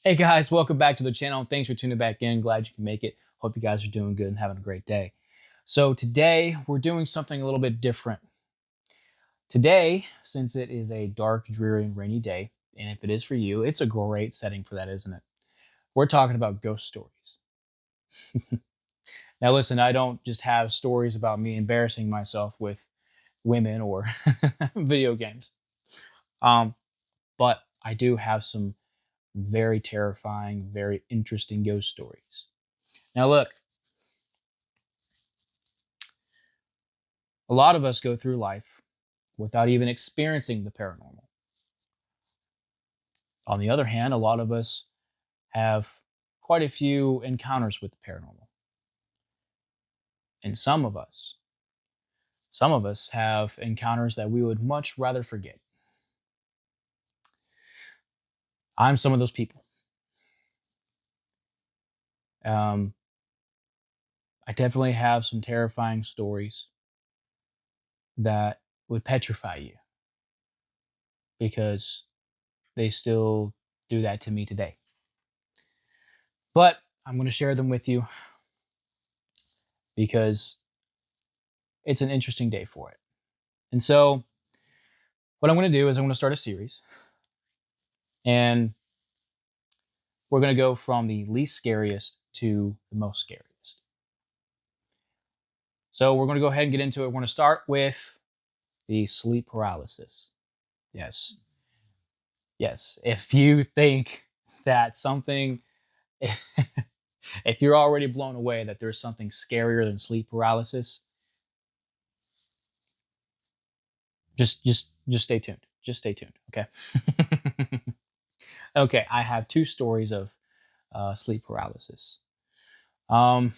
Hey guys, welcome back to the channel. Thanks for tuning back in. Glad you can make it. Hope you guys are doing good and having a great day. So today we're doing something a little bit different. Today, since it is a dark, dreary, and rainy day, and if it is for you, it's a great setting for that, isn't it? We're talking about ghost stories. Now listen, I don't just have stories about me embarrassing myself with women or video games. Um, but I do have some very terrifying, very interesting ghost stories. Now look, a lot of us go through life without even experiencing the paranormal. On the other hand, a lot of us have quite a few encounters with the paranormal. And some of us have encounters that we would much rather forget. I'm some of those people. Um, I definitely have some terrifying stories that would petrify you because they still do that to me today. But I'm going to share them with you because it's an interesting day for it. And so, what I'm going to do is I'm going to start a series, and we're going to go from the least scariest to the most scariest. So, we're going to go ahead and get into it. We're going to start with the sleep paralysis. Yes. Yes. If you think that something, if you're already blown away that there's something scarier than sleep paralysis, just stay tuned. Just stay tuned. Okay. Okay. I have two stories of sleep paralysis. Um,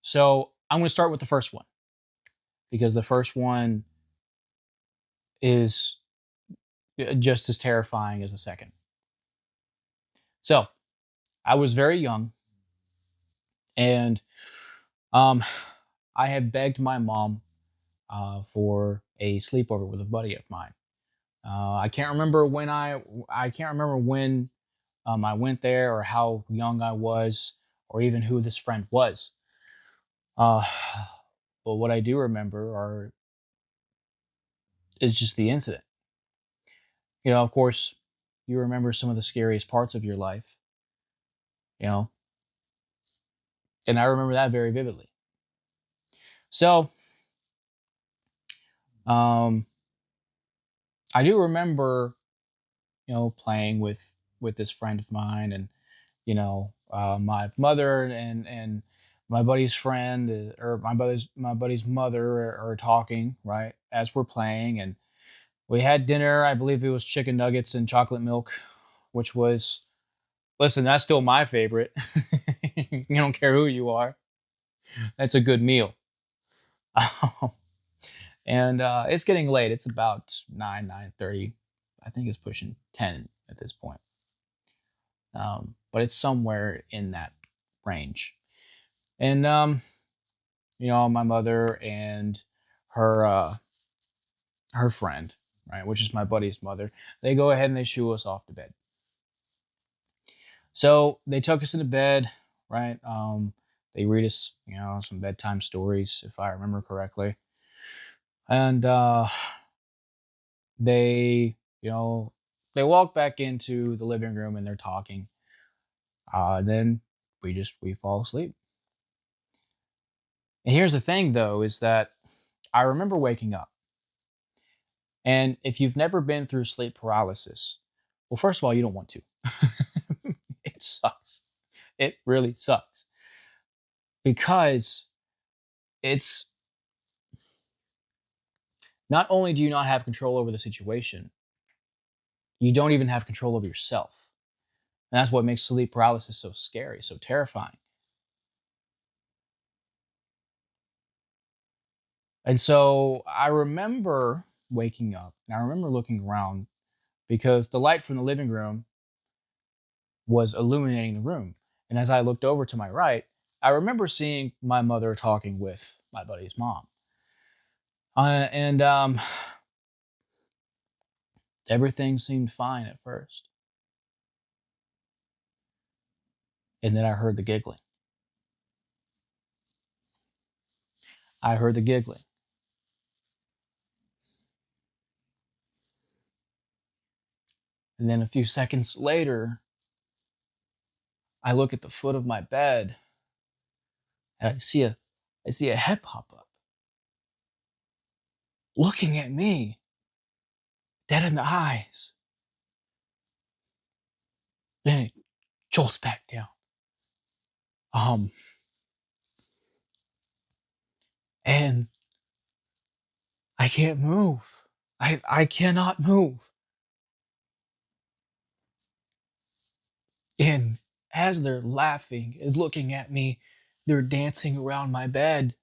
so I'm going to start with the first one because the first one is just as terrifying as the second. So I was very young, and um, I had begged my mom for a sleepover with a buddy of mine. I can't remember when I can't remember when I went there or how young I was or even who this friend was. Uh, but what I do remember is just the incident. Of course, you remember some of the scariest parts of your life, you know, and I remember that very vividly. So, um, I do remember, playing with this friend of mine, and my mother and my buddy's friend or my buddy's mother are talking right as we're playing, and we had dinner. I believe it was chicken nuggets and chocolate milk, which was, listen, that's still my favorite. You don't care who you are, that's a good meal. And it's getting late. It's about 9:30. I think it's pushing 10 at this point. But it's somewhere in that range. And my mother and her her friend, right, which is my buddy's mother, they go ahead and they shoo us off to bed. So they took us into bed, right? They read us, some bedtime stories, if I remember correctly, and they, they walk back into the living room and they're talking. Then we fall asleep. And here's the thing, though, is that I remember waking up. And if you've never been through sleep paralysis, well, first of all, you don't want to. It sucks. It really sucks because it's not only do you not have control over the situation, you don't even have control over yourself. And that's what makes sleep paralysis so scary, so terrifying. And so I remember waking up and I remember looking around because the light from the living room was illuminating the room. And as I looked over to my right, I remember seeing my mother talking with my buddy's mom. And everything seemed fine at first. And then I heard the giggling. I heard the giggling. And then a few seconds later, I look at the foot of my bed and I see a head pop up, looking at me, dead in the eyes. Then it jolts back down. Um, and I can't move. I cannot move. And as they're laughing and looking at me, they're dancing around my bed.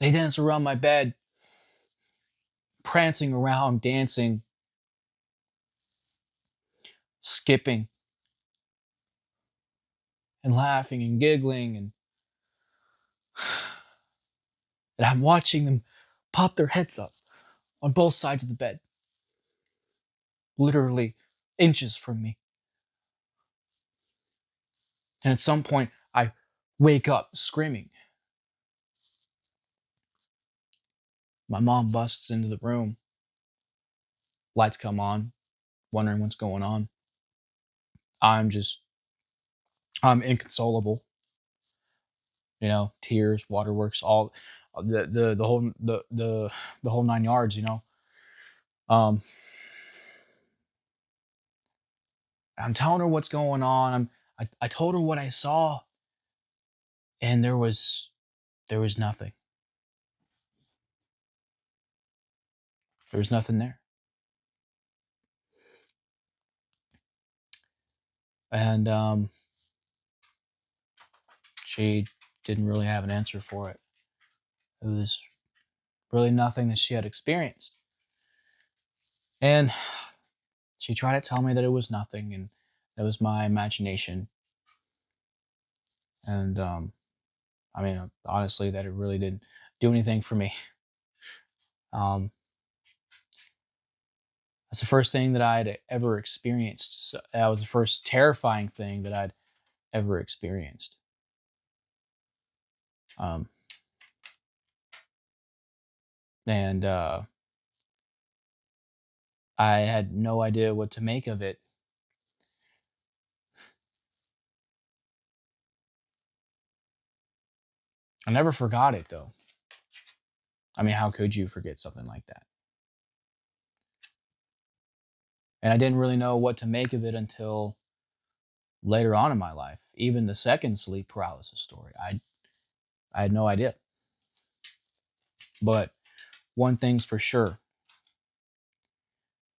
They dance around my bed, prancing around, dancing, skipping, and laughing and giggling. And I'm watching them pop their heads up on both sides of the bed, literally inches from me. And at some point, I wake up screaming. My mom busts into the room. Lights come on, wondering what's going on. I'm just, I'm inconsolable. You know, tears, waterworks, all the whole 9 yards. Um, I'm telling her what's going on. I told her what I saw, and there was nothing. There was nothing there. And she didn't really have an answer for it. It was really nothing that she had experienced. And she tried to tell me that it was nothing and it was my imagination. And I mean, honestly, that it really didn't do anything for me. Um, that's the first thing that I'd ever experienced. So that was the first terrifying thing that I'd ever experienced. Um, and I had no idea what to make of it. I never forgot it though. I mean, how could you forget something like that? And I didn't really know what to make of it until later on in my life. Even the second sleep paralysis story, I had no idea. But one thing's for sure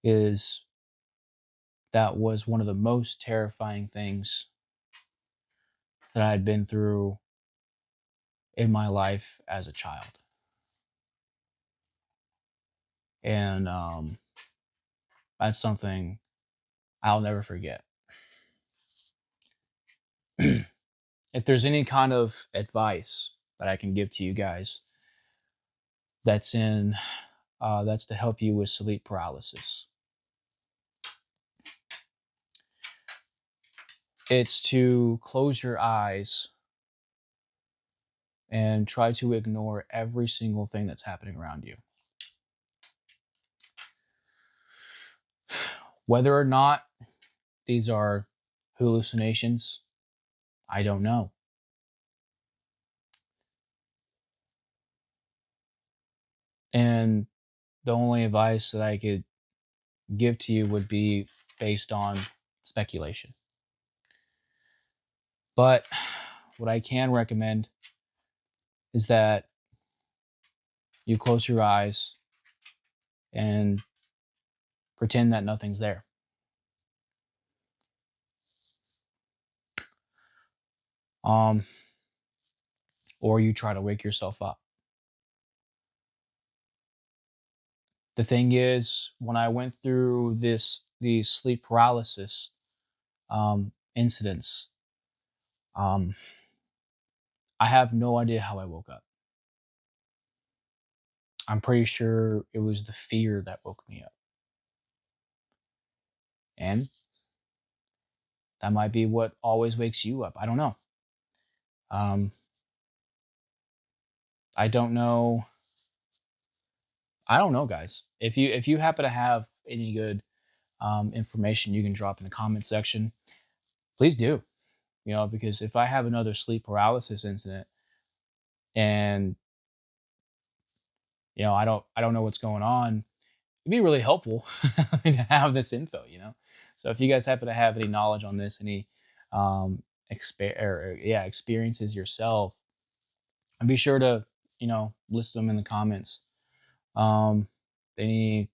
is that was one of the most terrifying things that I had been through in my life as a child. And that's something I'll never forget. If there's any kind of advice that I can give to you guys that's in that's to help you with sleep paralysis, it's to close your eyes and try to ignore every single thing that's happening around you. Whether or not these are hallucinations, I don't know. And the only advice that I could give to you would be based on speculation. But what I can recommend is that you close your eyes and pretend that nothing's there. Um, or you try to wake yourself up. The thing is, when I went through these sleep paralysis incidents, um, I have no idea how I woke up. I'm pretty sure it was the fear that woke me up. And That might be what always wakes you up. I don't know. Um, I don't know. I don't know, guys. If you happen to have any good information you can drop in the comment section, please do. Because if I have another sleep paralysis incident and I don't know what's going on, it'd be really helpful to have this info. So if you guys happen to have any knowledge on this, any experiences yourself, and be sure to list them in the comments. Um, any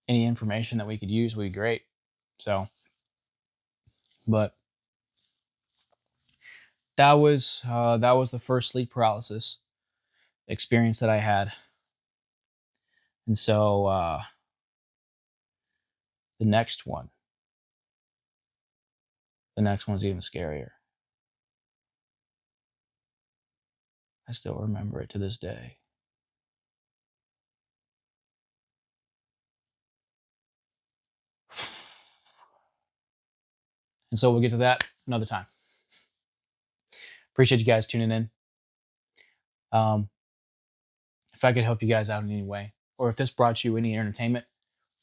any information that we could use would be great. So, but that was the first sleep paralysis experience that I had, and so the next one, the next one's even scarier. I still remember it to this day. And so we'll get to that another time. Appreciate you guys tuning in. Um, if I could help you guys out in any way, or if this brought you any entertainment,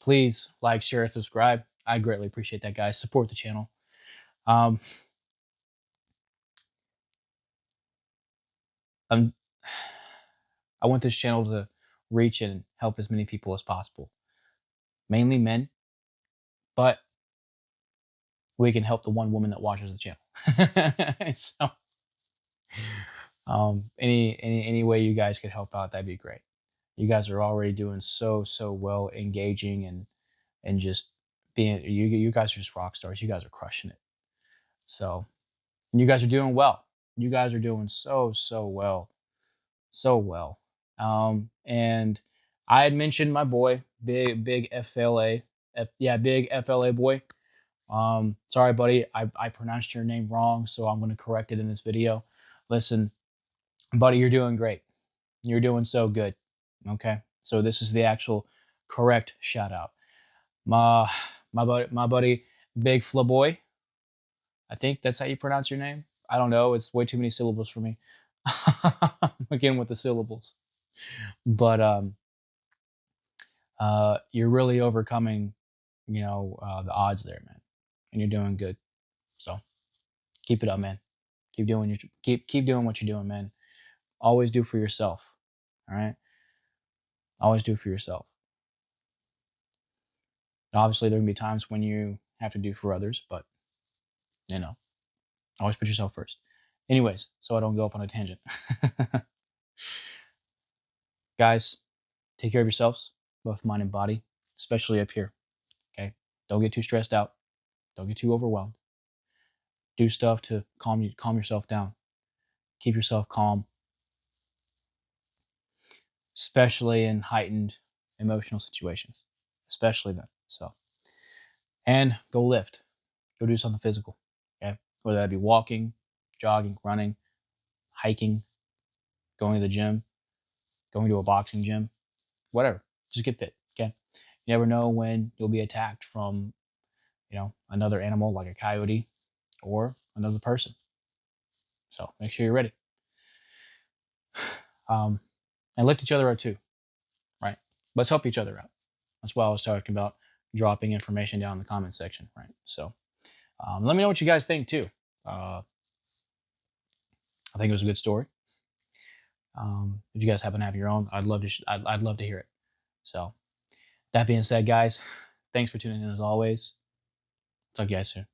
please like, share, and subscribe. I'd greatly appreciate that, guys. Support the channel. Um, I'm, I want this channel to reach and help as many people as possible, mainly men, but we can help the one woman that watches the channel. So, any way you guys could help out, that'd be great. You guys are already doing so well, engaging and just being you guys are just rock stars. You guys are crushing it. So, and you guys are doing well. You guys are doing so well, so well. And I had mentioned my boy, big FLA, big FLA boy. Sorry, buddy, I pronounced your name wrong, so I'm going to correct it in this video. Listen, buddy, you're doing great. You're doing so good. Okay, so this is the actual correct shout out. My my buddy, Big Flaboy. I think that's how you pronounce your name. I don't know. It's way too many syllables for me. Again with the syllables, but you're really overcoming, the odds there, man, and you're doing good. So keep it up, man. Keep doing what you're doing, man. Always do for yourself. All right. Always do for yourself. Obviously, there can be times when you have to do for others, but you know, always put yourself first. Anyways, so I don't go off on a tangent. Guys, take care of yourselves, both mind and body, especially up here. Okay. Don't get too stressed out. Don't get too overwhelmed. Do stuff to calm yourself down. Keep yourself calm, especially in heightened emotional situations, especially then. So, and go lift. Go do something physical. Okay. Whether that be walking, jogging, running, hiking, going to the gym, going to a boxing gym, whatever. Just get fit. Okay. You never know when you'll be attacked from, another animal like a coyote or another person. So make sure you're ready. And lift each other up too, right? Let's help each other out. That's why I was talking about dropping information down in the comment section, right? So let me know what you guys think too. I think it was a good story. If you guys happen to have your own, I'd love to. I'd love to hear it. So that being said, guys, thanks for tuning in as always. Talk to you guys soon.